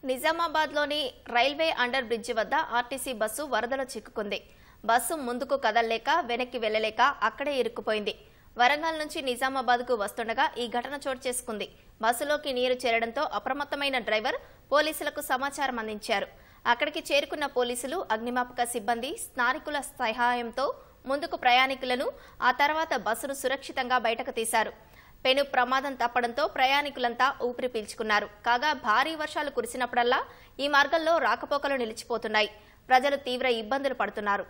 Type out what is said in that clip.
నిజామాబాద్లోని railway under bridge వద్ద RTC bus వరదలో చిక్కుకుంది. బస్సు ముందుకు కదలలేక వెనక్కి వెళ్లలేక అక్కడే ఇరుక్కుపోయింది. వరంగల్ నుంచి నిజామాబాద్కు వస్తుండగా ఈ ఘటన చోటు చేసుకుంది. బస్సులోకి నీరు చేరడంతో అప్రమత్తమైన డ్రైవర్ పోలీసులకు సమాచారం అందించారు. అక్కడికి చేరుకున్న పోలీసులు, అగ్నిమాపక సిబ్బంది, స్థానికుల సహాయంతో ముందుకు ప్రయాణికులను, ఆ తర్వాత బస్సును సురక్షితంగా బయటకు తీశారు. పెను ప్రమాదం తప్పడంతో ప్రయాణికులంతా ఊపిరి పీల్చుకున్నారు. కాగా భారీ వర్షాలు కురిసినప్పుడల్లా ఈ మార్గంలో రాకపోకలు నిలిచిపోతున్నాయి. ప్రజలు తీవ్ర ఇబ్బందులు పడుతున్నారు.